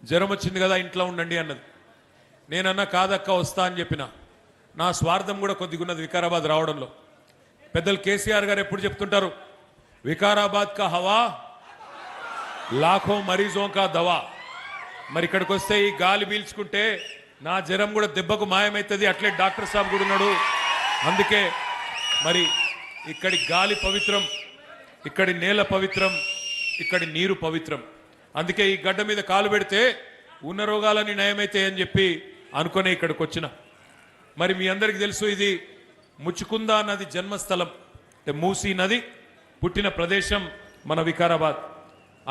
జ్వరం వచ్చింది కదా ఇంట్లో ఉండండి అన్నది. నేనన్నా కాదక్క వస్తా అని చెప్పిన. నా స్వార్థం కూడా కొద్దిగా ఉన్నది వికారాబాద్ రావడంలో. పెద్దలు కేసీఆర్ గారు ఎప్పుడు చెప్తుంటారు, వికారాబాద్ కా హవా లాఖో మరీజోं का దవా. మరి ఇక్కడికి వస్తే ఈ గాలి పీల్చుకుంటే నా జ్వరం కూడా దెబ్బకు మాయమవుతుంది. అట్లే డాక్టర్ సాబ్ కూడా ఉన్నాడు. అందుకే మరి ఇక్కడి గాలి పవిత్రం, ఇక్కడి నేల పవిత్రం, ఇక్కడి నీరు పవిత్రం. అందుకే ఈ గడ్డ మీద కాలు పెడితే ఉన్న రోగాలని నయమైతాయి అని చెప్పి అనుకునే ఇక్కడికి వచ్చిన. మరి మీ అందరికీ తెలుసు, ఇది ముచ్చుకుందా నది జన్మస్థలం, అంటే మూసీ నది పుట్టిన ప్రదేశం మన వికారాబాద్.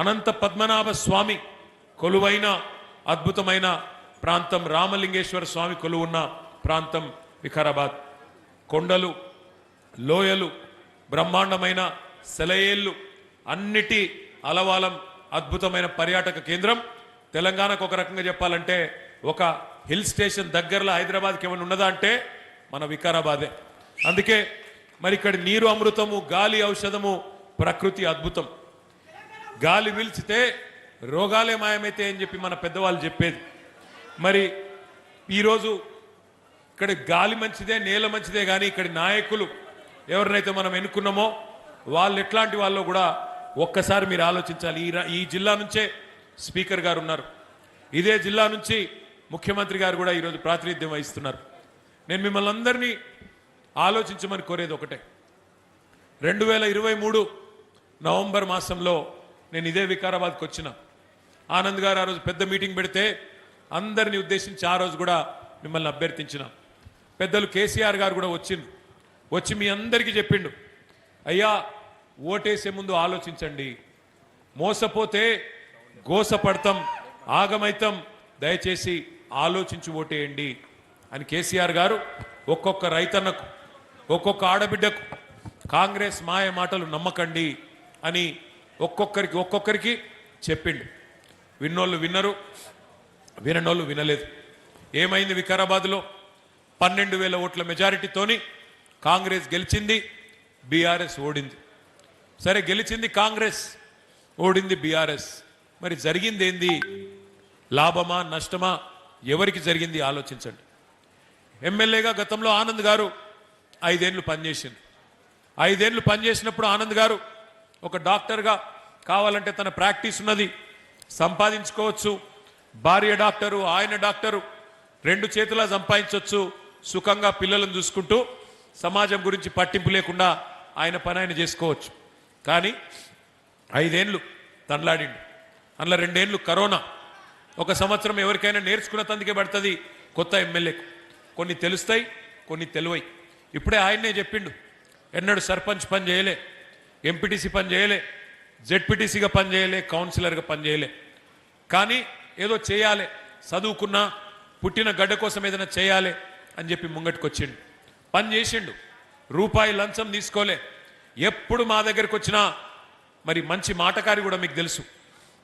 అనంత పద్మనాభ స్వామి కొలువైన అద్భుతమైన ప్రాంతం, రామలింగేశ్వర స్వామి కొలువున్న ప్రాంతం వికారాబాద్. కొండలు, లోయలు, బ్రహ్మాండమైన సెలయేళ్ళు, అన్నిటి అలవాలం అద్భుతమైన పర్యాటక కేంద్రం. తెలంగాణకు ఒక రకంగా చెప్పాలంటే ఒక హిల్ స్టేషన్ దగ్గరలో హైదరాబాద్కి ఏమైనా ఉన్నదా అంటే మన వికారాబాదే. అందుకే మరి ఇక్కడ నీరు అమృతము, గాలి ఔషధము, ప్రకృతి అద్భుతం. గాలి పీల్చితే రోగాలే మాయమైతే అని చెప్పి మన పెద్దవాళ్ళు చెప్పేది. మరి ఈరోజు ఇక్కడ గాలి మంచిదే, నేల మంచిదే, కానీ ఇక్కడి నాయకులు ఎవరినైతే మనం ఎన్నుకున్నామో వాళ్ళు ఎట్లాంటి వాళ్ళు కూడా ఒక్కసారి మీరు ఆలోచించాలి. ఈ జిల్లా నుంచే స్పీకర్ గారు ఉన్నారు, ఇదే జిల్లా నుంచి ముఖ్యమంత్రి గారు కూడా ఈరోజు ప్రాతినిధ్యం వహిస్తున్నారు. నేను మిమ్మల్ని అందరినీ ఆలోచించమని కోరేది ఒకటే. 2023 నవంబర్ మాసంలో నేను ఇదే వికారాబాద్కి వచ్చిన. ఆనంద్ గారు ఆ రోజు పెద్ద మీటింగ్ పెడితే అందరిని ఉద్దేశించి ఆ రోజు కూడా మిమ్మల్ని అభ్యర్థించిన. పెద్దలు కేసీఆర్ గారు కూడా వచ్చి మీ అందరికీ చెప్పిండు, అయ్యా ఓటేసే ముందు ఆలోచించండి, మోసపోతే గోసపడతాం, ఆగమైతం, దయచేసి ఆలోచించి ఓటేయండి అని కేసీఆర్ గారు ఒక్కొక్క రైతన్నకు, ఒక్కొక్క ఆడబిడ్డకు కాంగ్రెస్ మాయ మాటలు నమ్మకండి అని ఒక్కొక్కరికి చెప్పిండు. విన్నోళ్ళు విన్నరు, విననోళ్ళు వినలేదు. ఏమైంది వికారాబాద్లో? 12,000 ఓట్ల మెజారిటీతోని కాంగ్రెస్ గెలిచింది, బీఆర్ఎస్ ఓడింది. సరే, గెలిచింది కాంగ్రెస్, ఓడింది బీఆర్ఎస్. మరి జరిగింది ఏంది? లాభమా నష్టమా? ఎవరికి జరిగింది ఆలోచించండి. ఎమ్మెల్యేగా గతంలో ఆనంద్ గారు 5 ఏళ్ళు పనిచేసింది. 5 ఏళ్ళు పనిచేసినప్పుడు ఆనంద్ గారు ఒక డాక్టర్గా కావాలంటే తన ప్రాక్టీస్ ఉన్నది, సంపాదించుకోవచ్చు, భార్య డాక్టరు, ఆయన డాక్టరు, 2 చేతులా సంపాదించవచ్చు, సుఖంగా పిల్లలను చూసుకుంటూ సమాజం గురించి పట్టింపు లేకుండా ఆయన పని ఆయన చేసుకోవచ్చు. కానీ 5 ఏళ్ళు తనలాడిండు. అందులో 2 ఏళ్ళు కరోనా. 1 సంవత్సరం ఎవరికైనా నేర్చుకున్న తందుకే పడుతుంది కొత్త ఎమ్మెల్యేకు. కొన్ని తెలుస్తాయి, కొన్ని తెలివై. ఇప్పుడే ఆయన్నే చెప్పిండు, ఎన్నడూ సర్పంచ్ పని చేయలే, ఎంపీటీసీ పని చేయలే, జెడ్పీటీసీగా పని చేయలే, కౌన్సిలర్గా పని చేయలే, కానీ ఏదో చేయాలి, చదువుకున్నా, పుట్టిన గడ్డ కోసం ఏదైనా చేయాలి అని చెప్పి ముంగటికి వచ్చిండు. పని చేసిండు, రూపాయి లంచం తీసుకోలే. ఎప్పుడు మా దగ్గరికి వచ్చినా, మరి మంచి మాటకారి కూడా మీకు తెలుసు,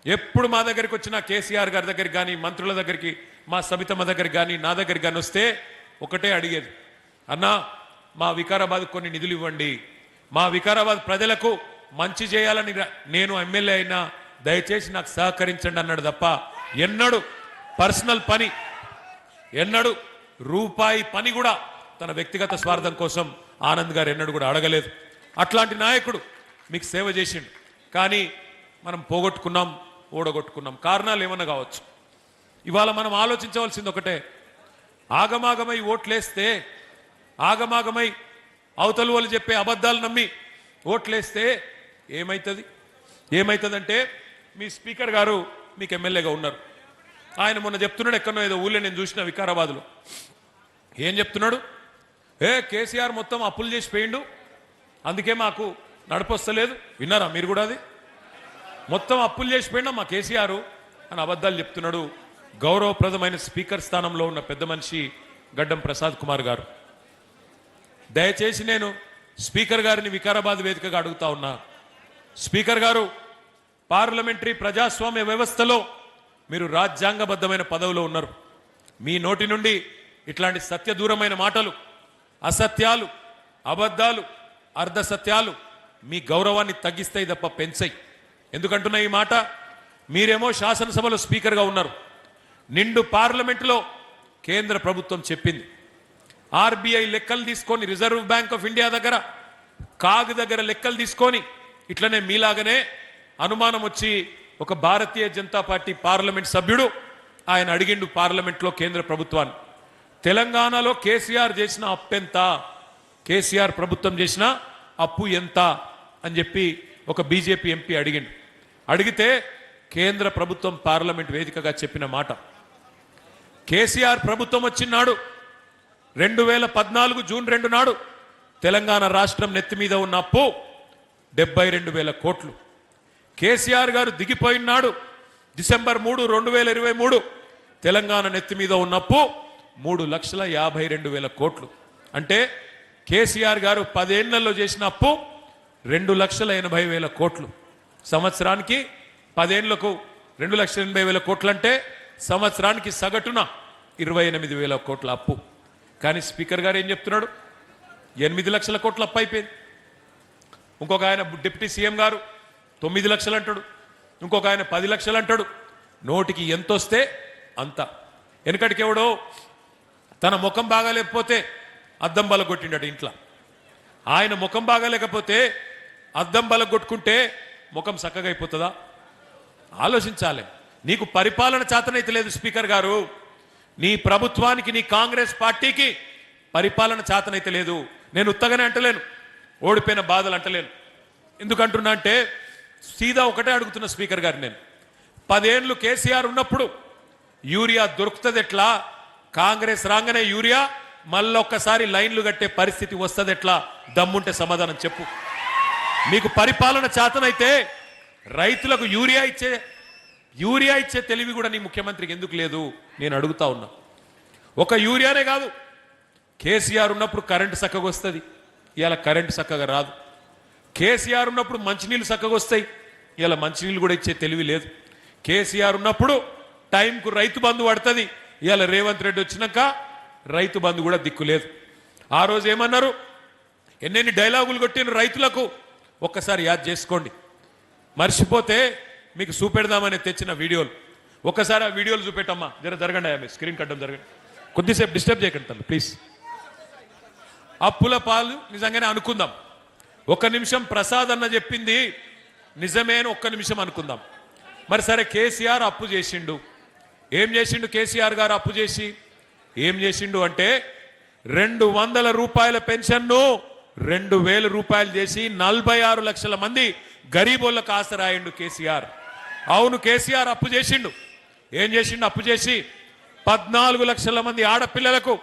ఎప్పుడు మా దగ్గరికి వచ్చినా కేసీఆర్ గారి దగ్గరికి కానీ, మంత్రుల దగ్గరికి, మా సబితమ్మ దగ్గరికి కానీ, నా దగ్గరికి కానీ వస్తే ఒకటే అడిగేది, అన్నా మా వికారాబాద్ కొన్ని నిధులు ఇవ్వండి, మా వికారాబాద్ ప్రజలకు మంచి చేయాలని నేను ఎమ్మెల్యే అయినా దయచేసి నాకు సహకరించండి అన్నాడు తప్ప ఎన్నడూ పర్సనల్ పని, ఎన్నడూ రూపాయి పని కూడా తన వ్యక్తిగత స్వార్థం కోసం ఆనంద్ గారు ఎన్నడూ కూడా అడగలేదు. అట్లాంటి నాయకుడు మీకు సేవ చేసిండు. కానీ మనం పోగొట్టుకున్నాం, ఓడగొట్టుకున్నాం. కారణాలు ఏమన్నా కావచ్చు. ఇవాళ మనం ఆలోచించవలసింది ఒకటే, ఆగమాగమై ఓట్లేస్తే, ఆగమాగమై అవతల వాళ్ళు చెప్పే అబద్ధాలు నమ్మి ఓట్లేస్తే ఏమవుతుందంటే మీ స్పీకర్ గారు మీకు ఎమ్మెల్యేగా ఉన్నారు. ఆయన మొన్న చెప్తున్నాడు, ఎక్కడో ఏదో ఊళ్ళో నేను చూసిన వికారాబాద్లో, ఏం చెప్తున్నాడు, కేసీఆర్ మొత్తం అప్పులు చేసి పోయిండు, అందుకే మాకు నడపొస్తలేదు. విన్నారా మీరు కూడా? అది మొత్తం అప్పులు చేసి పోయినా మా కేసీఆర్ అని అబద్ధాలు చెప్తున్నాడు గౌరవప్రదమైన స్పీకర్ స్థానంలో ఉన్న పెద్ద మనిషి గడ్డం ప్రసాద్ కుమార్ గారు. దయచేసి నేను స్పీకర్ గారిని వికారాబాద్ వేదికగా అడుగుతా ఉన్నా, స్పీకర్ గారు, పార్లమెంటరీ ప్రజాస్వామ్య వ్యవస్థలో మీరు రాజ్యాంగబద్ధమైన పదవిలో ఉన్నారు. మీ నోటి నుండి ఇట్లాంటి సత్యదూరమైన మాటలు, అసత్యాలు, అబద్ధాలు, అర్ధసత్యాలు మీ గౌరవాన్ని తగ్గిస్తాయి తప్ప పెంచాయి. ఎందుకంటున్నా ఈ మాట? మీరేమో శాసనసభలో స్పీకర్గా ఉన్నారు, నిండు పార్లమెంటులో కేంద్ర ప్రభుత్వం చెప్పింది ఆర్బీఐ లెక్కలు తీసుకొని రిజర్వ్ బ్యాంక్ ఆఫ్ ఇండియా దగ్గర కాగ్ దగ్గర లెక్కలు తీసుకొని ఇట్లనే మీలాగనే అనుమానం వచ్చి ఒక భారతీయ జనతా పార్టీ పార్లమెంట్ సభ్యుడు ఆయన అడిగిండు పార్లమెంట్లో కేంద్ర ప్రభుత్వాన్ని తెలంగాణలో కేసీఆర్ చేసిన అప్పు ఎంత కేసీఆర్ ప్రభుత్వం చేసిన అప్పు ఎంత అని చెప్పి ఒక బీజేపీ ఎంపీ అడిగితే కేంద్ర ప్రభుత్వం పార్లమెంట్ వేదికగా చెప్పిన మాట కేసీఆర్ ప్రభుత్వం వచ్చినాడు 2014 జూన్ 2 నాడు తెలంగాణ రాష్ట్రం నెత్తి మీద ఉన్న అప్పు 72,000 కోట్లు కేసీఆర్ గారు దిగిపోయినాడు డిసెంబర్ 3 2023 తెలంగాణ నెత్తి మీద ఉన్న అప్పు 3,52,000 కోట్లు అంటే కేసీఆర్ గారు 10 ఏళ్లలో చేసిన అప్పు 2,80,000 కోట్లు సంవత్సరానికి 10 ఏళ్లకు 2,80,000 కోట్లు అంటే సంవత్సరానికి సగటున 28,000 కోట్ల అప్పు కానీ స్పీకర్ గారు ఏం చెప్తున్నాడు 8 లక్షల కోట్ల అప్పు అయిపోయింది ఇంకొక ఆయన డిప్యూటీ సీఎం గారు 9 లక్షలు అంటాడు ఇంకొక ఆయన 10 లక్షలు అంటాడు నోటికి ఎంత వస్తే అంత వెనకటికి ఎవడో తన ముఖం బాగాలేకపోతే అద్దం బలగొట్టిండట ఇంట్లో ఆయన ముఖం బాగాలేకపోతే అద్దం బలగొట్టుకుంటే ముఖం చక్కగా అయిపోతుందా ఆలోచించాలి నీకు పరిపాలన చేతనైతే లేదు స్పీకర్ గారు నీ ప్రభుత్వానికి నీ కాంగ్రెస్ పార్టీకి పరిపాలన చేతనైతే లేదు నేను ఉత్తగానే అంటలేను ఓడిపోయిన బాధలు అంటలేను ఎందుకంటున్నా అంటే సీదా ఒకటే అడుగుతున్న స్పీకర్ గారు నేను 10 ఏళ్ళు కేసీఆర్ ఉన్నప్పుడు యూరియా దొరుకుతుంది ఎట్లా కాంగ్రెస్ రాగానే యూరియా మళ్ళొక్కసారి లైన్లు కట్టే పరిస్థితి వస్తుంది ఎట్లా దమ్ముంటే సమాధానం చెప్పు మీకు పరిపాలన చేతనైతే రైతులకు యూరియా ఇచ్చే తెలివి కూడా నీ ముఖ్యమంత్రికి ఎందుకు లేదు నేను అడుగుతా ఉన్నా ఒక యూరియానే కాదు కేసీఆర్ ఉన్నప్పుడు కరెంటు చక్కగా వస్తుంది ఇవాళ కరెంటు చక్కగా రాదు కేసీఆర్ ఉన్నప్పుడు మంచినీళ్ళు చక్కగా వస్తాయి ఇవాళ మంచినీళ్ళు కూడా ఇచ్చే తెలివి లేదు కేసీఆర్ ఉన్నప్పుడు టైంకు రైతు బంధు పడుతుంది ఇవాళ రేవంత్ రెడ్డి వచ్చినాక రైతు బంధు కూడా దిక్కు లేదు ఆ రోజు ఏమన్నారు ఎన్నెన్ని డైలాగులు కొట్టిన రైతులకు ఒక్కసారి యాద్ చేసుకోండి మర్చిపోతే మీకు చూపెడదామని తెచ్చిన వీడియోలు ఒక్కసారి ఆ వీడియోలు చూపెట్టమ్మా జరగండి మీ స్క్రీన్ కట్టడం జరగండి కొద్దిసేపు డిస్టర్బ్ చేయకండి తల్లి ప్లీజ్ అప్పుల పాలు నిజంగానే అనుకుందాం ఒక్క నిమిషం ప్రసాద్ అన్న చెప్పింది నిజమే అని ఒక్క నిమిషం అనుకుందాం మరి సరే కేసీఆర్ అప్పు చేసిండు ఏం చేసిండు కేసీఆర్ గారు అప్పు చేసి ఏం చేసిండు అంటే 200 రూపాయల పెన్షన్ను 2,000 రూపాయలు చేసి 46 లక్షల మంది గరీబోళ్ళకు ఆసరాయిండు కేసీఆర్ అవును కేసీఆర్ అప్పు చేసిండు ఏం చేసిండు అప్పు చేసి 14 లక్షల మంది ఆడపిల్లలకు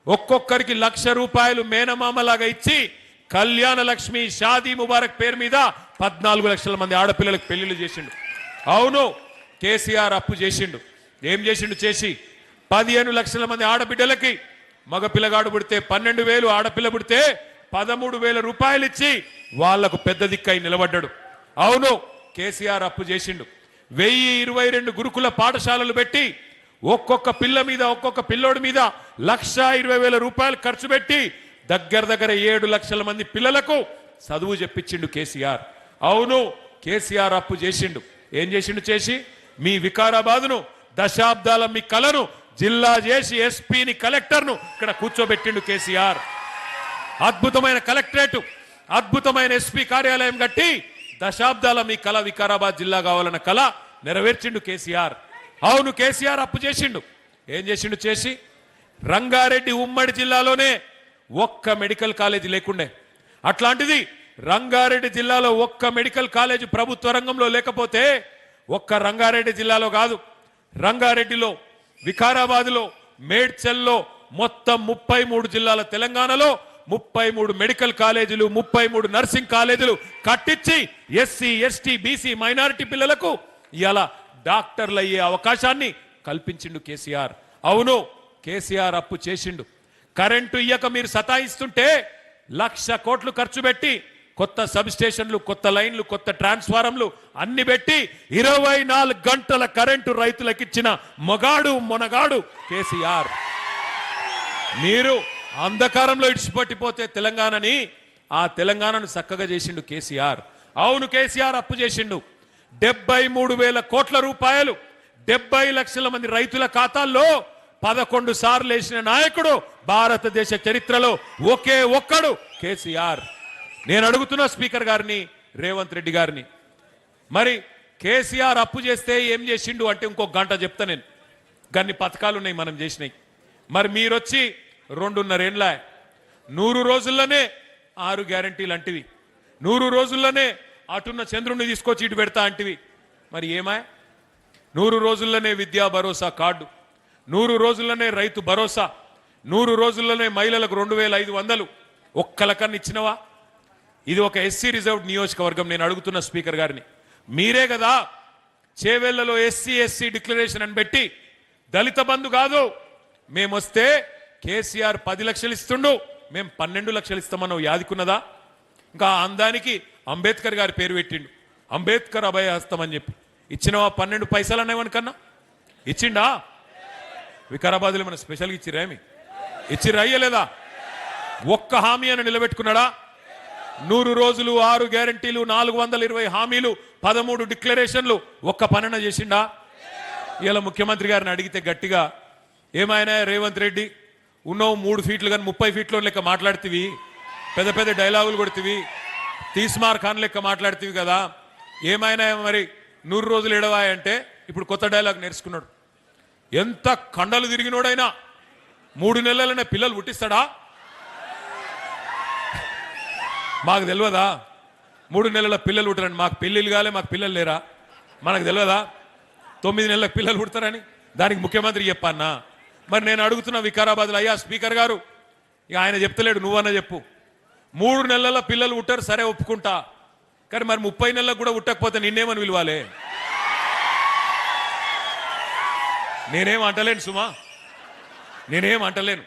ఒక్కొక్కరికి 1,00,000 రూపాయలు మేనమామలాగా ఇచ్చి కళ్యాణ లక్ష్మి షాదీ ముబారక్ పేరు మీద 14 లక్షల మంది ఆడపిల్లలకు పెళ్లిళ్ళు చేసిండు అవును కేసీఆర్ అప్పు చేసిండు ఏం చేసిండు చేసి 15 లక్షల మంది ఆడబిడ్డలకి మగ పిల్లగాడు పుడితే 12,000 ఆడపిల్ల పుడితే 13,000 రూపాయలు ఇచ్చి వాళ్లకు పెద్ద దిక్కై నిలబడ్డాడు అవును కేసీఆర్ అప్పు చేసిండు 1,022 గురుకుల పాఠశాలలు పెట్టి ఒక్కొక్క పిల్ల మీద ఒక్కొక్క పిల్లోడి మీద 1,20,000 రూపాయలు ఖర్చు పెట్టి దగ్గర 7 లక్షల మంది పిల్లలకు చదువు చెప్పించిండు కేసీఆర్ అవును కేసీఆర్ అప్పు చేసిండు ఏం చేసిండు చేసి మీ వికారాబాదును దశాబ్దాల మీ కలను జిల్లా చేసి ఎస్పీని కలెక్టర్ను ఇక్కడ కూర్చోబెట్టిండు కేసీఆర్ అద్భుతమైన కలెక్టరేట్ అద్భుతమైన ఎస్పీ కార్యాలయం కట్టి దశాబ్దాల మీ కళ వికారాబాద్ జిల్లా కావాలన్న కళ నెరవేర్చిండు కేసీఆర్ అవును కేసీఆర్ అప్పు చేసిండు ఏం చేసిండు చేసి రంగారెడ్డి ఉమ్మడి జిల్లాలోనే ఒక్క మెడికల్ కాలేజీ లేకుండే అట్లాంటిది రంగారెడ్డి జిల్లాలో ఒక్క మెడికల్ కాలేజీ ప్రభుత్వ రంగంలో లేకపోతే ఒక్క రంగారెడ్డి జిల్లాలో కాదు రంగారెడ్డిలో వికారాబాద్లో మేడ్చల్లో మొత్తం 33 జిల్లాల తెలంగాణలో 33 మెడికల్ కాలేజీలు 33 నర్సింగ్ కాలేజీలు కట్టించి ఎస్సీ ఎస్టీ బీసీ మైనారిటీ పిల్లలకు ఇలా డాక్టర్లు అయ్యే అవకాశాన్ని కల్పించిండు కేసీఆర్ అవును కేసీఆర్ అప్పు చేసిండు కరెంటు ఇయ్యక మీరు సతాయిస్తుంటే 1,00,000 కోట్లు ఖర్చు పెట్టి కొత్త సబ్ స్టేషన్లు కొత్త లైన్లు కొత్త ట్రాన్స్ఫారంలు అన్ని పెట్టి 24 గంటల కరెంటు రైతులకు ఇచ్చిన మొనగాడు కేసీఆర్ మీరు అంధకారంలో ఇడిచిపట్టిపోతే తెలంగాణని ఆ తెలంగాణను చక్కగా చేసిండు కేసీఆర్ అవును కేసీఆర్ అప్పు చేసిండు 73,000 కోట్ల రూపాయలు 70 లక్షల మంది రైతుల ఖాతాల్లో 11 సార్లు వేసిన నాయకుడు భారతదేశ చరిత్రలో ఒకే ఒక్కడు కేసీఆర్. నేను అడుగుతున్నా స్పీకర్ గారిని, రేవంత్ రెడ్డి గారిని, మరి కేసీఆర్ అప్పు చేస్తే ఏం చేసిండు అంటే ఇంకొక గంట చెప్తా నేను. గన్ని పథకాలు ఉన్నాయి మనం చేసినాయి. మరి మీరొచ్చి 2.5 ఏళ్ళ 100 రోజుల్లోనే 6 గ్యారంటీలు అంటివి, 100 రోజుల్లోనే అటున్న చంద్రుణ్ణి తీసుకొచ్చి ఇటు పెడతా అంటివి. మరి ఏమా 100 రోజుల్లోనే విద్యా భరోసా కార్డు, 100 రోజుల్లోనే రైతు భరోసా, 100 రోజుల్లోనే మహిళలకు 2500 ఒక్కలకన్నా ఇచ్చినవా? ఇది ఒక ఎస్సీ రిజర్వ్డ్ నియోజకవర్గం. నేను అడుగుతున్న స్పీకర్ గారిని, మీరే కదా చేవెళ్లలో ఎస్సీ డిక్లరేషన్ అని పెట్టి దళిత బంధు కాదు మేమొస్తే కేసీఆర్ 10 లక్షలు ఇస్తుండు, మేము 12 లక్షలు ఇస్తామన్నావు, యాదికున్నదా? ఇంకా అందానికి అంబేద్కర్ గారి పేరు పెట్టిండు, అంబేద్కర్ అభయహస్తం అని చెప్పి. ఇచ్చినవా 12 పైసలు అన్నవనికన్నా? ఇచ్చిండా? వికారాబాద్లో మన స్పెషల్గా ఇచ్చిరేమి? ఇచ్చిర్రా అయ్యలేదా? ఒక్క హామీ అని నిలబెట్టుకున్నాడా? 100 రోజులు, 6 గ్యారంటీలు, 420 హామీలు, 13 డిక్లరేషన్లు, ఒక్క పనన చేసిండా? ఇలా ముఖ్యమంత్రి గారిని అడిగితే గట్టిగా, ఏమైనా రేవంత్ రెడ్డి ఉన్నావు 3 ఫీట్లు కానీ 30 ఫీట్లో లెక్క మాట్లాడుతీవి, పెద్ద పెద్ద డైలాగులు కొడుతీవి, తీస్మార్ ఖాన్ లెక్క మాట్లాడుతీవి కదా, ఏమైనా మరి 100 రోజులు ఎడవా అంటే ఇప్పుడు కొత్త డైలాగ్ నేర్చుకున్నాడు. ఎంత కండలు తిరిగినోడైనా 3 నెలలనే పిల్లలు పుట్టిస్తాడా? మాకు తెలియదా 3 నెలల పిల్లలు పుట్టారని? మాకు పెళ్ళిళ్ళు కాలే, మాకు పిల్లలు లేరా? మనకు తెలియదా 9 నెలలకు పిల్లలు పుడతారని? దానికి ముఖ్యమంత్రి చెప్పన్నా? మరి నేను అడుగుతున్న వికారాబాద్లో, అయ్యా స్పీకర్ గారు, ఇక ఆయన చెప్తలేడు, నువ్వన్నా చెప్పు. 3 నెలల పిల్లలు పుట్టారు, సరే ఒప్పుకుంటా, కానీ మరి 30 నెలలకు కూడా పుట్టకపోతే నిన్నేమని విలువాలే? నేనేం అంటలేను సుమా, నేనేం అంటలేను.